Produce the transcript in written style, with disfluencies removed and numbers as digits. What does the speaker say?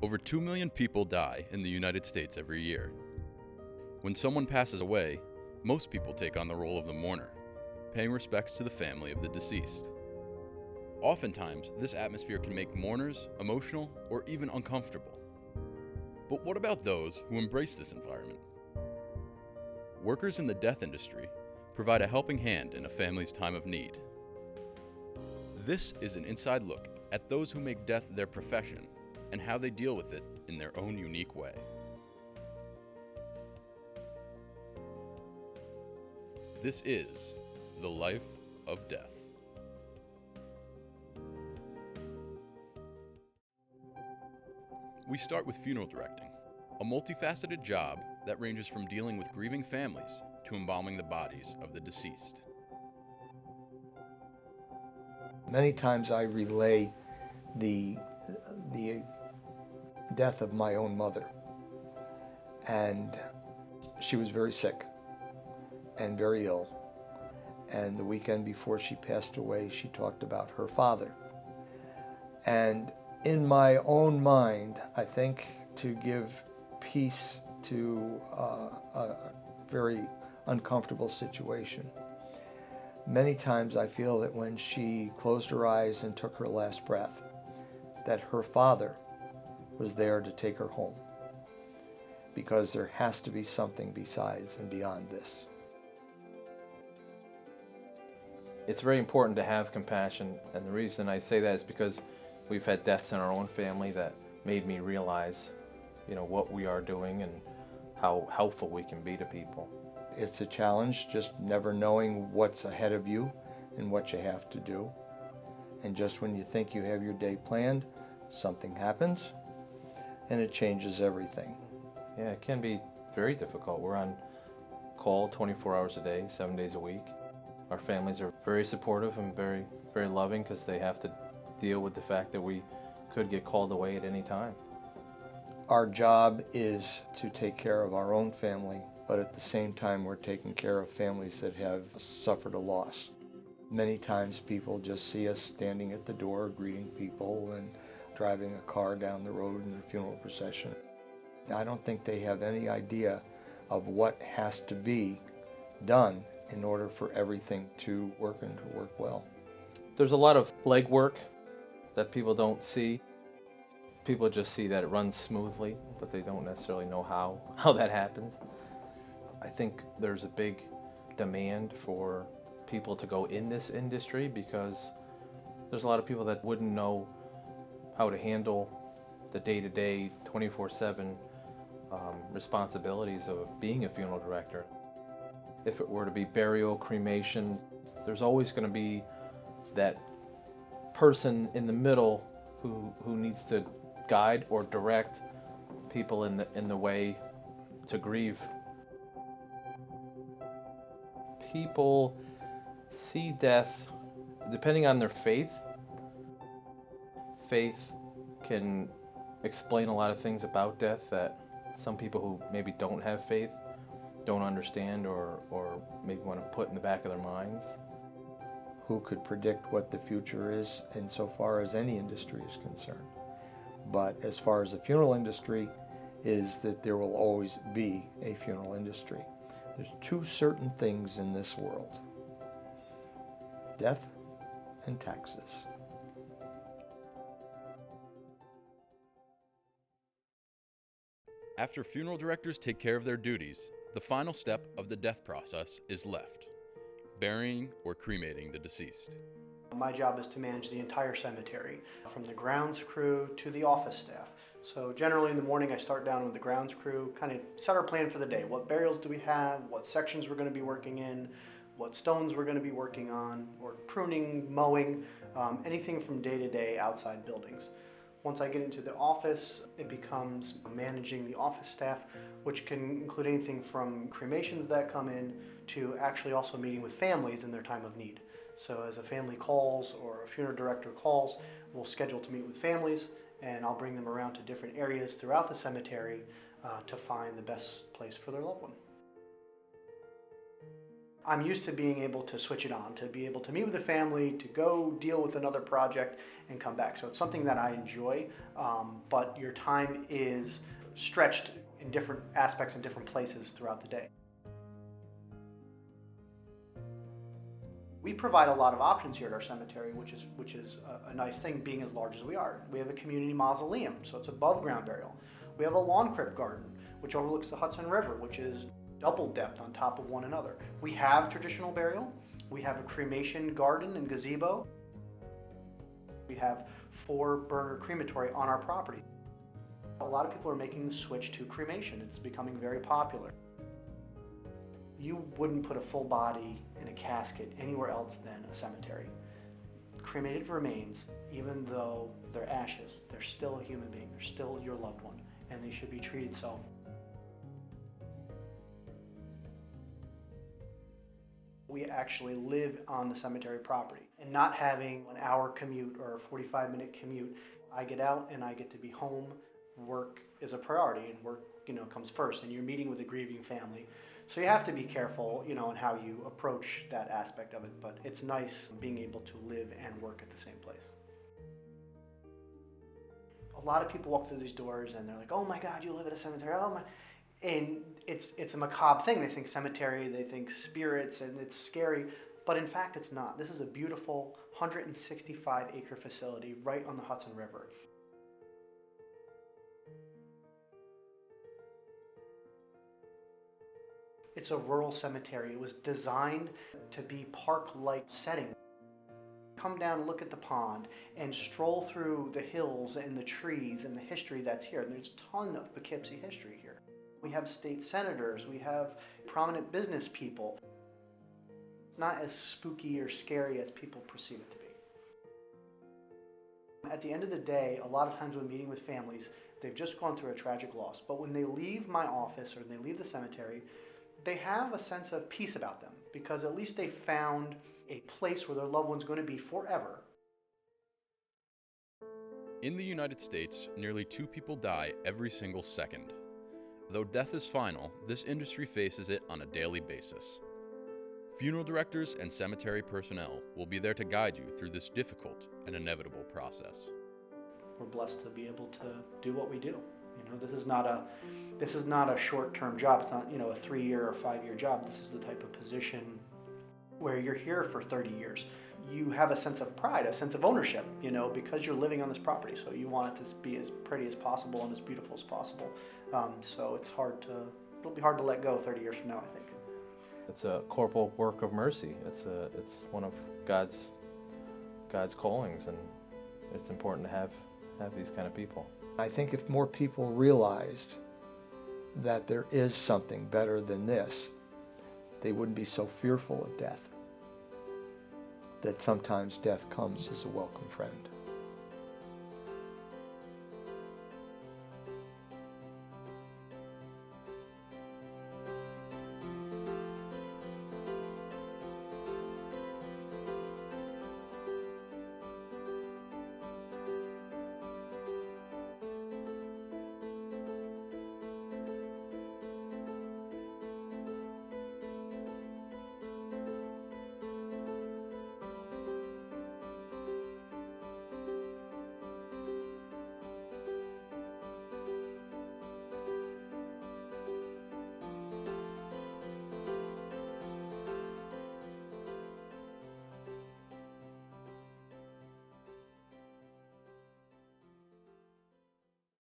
Over 2 million people die in the United States every year. When someone passes away, most people take on the role of the mourner, paying respects to the family of the deceased. Oftentimes, this atmosphere can make mourners emotional or even uncomfortable. But what about those who embrace this environment? Workers in the death industry provide a helping hand in a family's time of need. This is an inside look at those who make death their profession and how they deal with it in their own unique way. This is the life of death. We start with funeral directing, a multifaceted job that ranges from dealing with grieving families to embalming the bodies of the deceased. Many times I relay the death of my own mother, and she was very sick and very ill, and the weekend before she passed away she talked about her father. And in my own mind, I think, to give peace to a very uncomfortable situation, many times I feel that when she closed her eyes and took her last breath, that her father was there to take her home, because there has to be something besides and beyond this. It's very important to have compassion, and the reason I say that is because we've had deaths in our own family that made me realize, what we are doing and how helpful we can be to people. It's a challenge, just never knowing what's ahead of you and what you have to do. And just when you think you have your day planned, something happens and it changes everything. Yeah, it can be very difficult. We're on call 24 hours a day, 7 days a week. Our families are very supportive and very, very loving because they have to deal with the fact that we could get called away at any time. Our job is to take care of our own family, but at the same time we're taking care of families that have suffered a loss. Many times people just see us standing at the door greeting people and driving a car down the road in a funeral procession. I don't think they have any idea of what has to be done in order for everything to work and to work well. There's a lot of legwork that people don't see. People just see that it runs smoothly, but they don't necessarily know how that happens. I think there's a big demand for people to go in this industry because there's a lot of people that wouldn't know how to handle the day-to-day 24/7 responsibilities of being a funeral director. If it were to be burial, cremation, there's always going to be that person in the middle who needs to guide or direct people in the way to grieve. People see death depending on their faith. Faith can explain a lot of things about death that some people who maybe don't have faith don't understand or maybe want to put in the back of their minds. Who could predict what the future is insofar as any industry is concerned? But as far as the funeral industry is that there will always be a funeral industry. There's two certain things in this world: death and taxes. After funeral directors take care of their duties, the final step of the death process is left: burying or cremating the deceased. My job is to manage the entire cemetery, from the grounds crew to the office staff. So generally in the morning I start down with the grounds crew, kind of set our plan for the day. What burials do we have, what sections we're going to be working in, what stones we're going to be working on, or pruning, mowing, anything from day to day outside buildings. Once I get into the office, it becomes managing the office staff, which can include anything from cremations that come in to actually also meeting with families in their time of need. So as a family calls or a funeral director calls, we'll schedule to meet with families, and I'll bring them around to different areas throughout the cemetery to find the best place for their loved one. I'm used to being able to switch it on, to be able to meet with the family, to go deal with another project and come back. So it's something that I enjoy, but your time is stretched in different aspects and different places throughout the day. We provide a lot of options here at our cemetery, which is a nice thing, being as large as we are. We have a community mausoleum, so it's above ground burial. We have a lawn crypt garden, which overlooks the Hudson River, which is double depth on top of one another. We have traditional burial. We have a cremation garden and gazebo. We have 4-burner crematory on our property. A lot of people are making the switch to cremation. It's becoming very popular. You wouldn't put a full body in a casket anywhere else than a cemetery. Cremated remains, even though they're ashes, they're still a human being. They're still your loved one, and they should be treated so. We actually live on the cemetery property, and not having an hour commute or a 45-minute commute, I get out and I get to be home. Work is a priority, and work, comes first, and you're meeting with a grieving family. So you have to be careful, in how you approach that aspect of it, but it's nice being able to live and work at the same place. A lot of people walk through these doors and they're like, oh my God, you live at a cemetery, oh my. And it's a macabre thing. They think cemetery, they think spirits, and it's scary, but in fact it's not. This is a beautiful 165-acre facility right on the Hudson River. It's a rural cemetery. It was designed to be park-like setting. Come down and look at the pond and stroll through the hills and the trees and the history that's here. There's a ton of Poughkeepsie history here. We have state senators, we have prominent business people. It's not as spooky or scary as people perceive it to be. At the end of the day, a lot of times when meeting with families, they've just gone through a tragic loss. But when they leave my office or they leave the cemetery, they have a sense of peace about them, because at least they found a place where their loved one's going to be forever. In the United States, nearly 2 people die every single second. Though death is final, this industry faces it on a daily basis. Funeral directors and cemetery personnel will be there to guide you through this difficult and inevitable process. We're blessed to be able to do what we do. This is not a short-term job. It's not, a 3-year or 5-year job. This is the type of position where you're here for 30 years. You have a sense of pride, a sense of ownership, because you're living on this property. So you want it to be as pretty as possible and as beautiful as possible. So it'll be hard to let go 30 years from now, I think. It's a corporal work of mercy. It's one of God's callings, and it's important to have these kind of people. I think if more people realized that there is something better than this, they wouldn't be so fearful of death. That sometimes death comes as a welcome friend.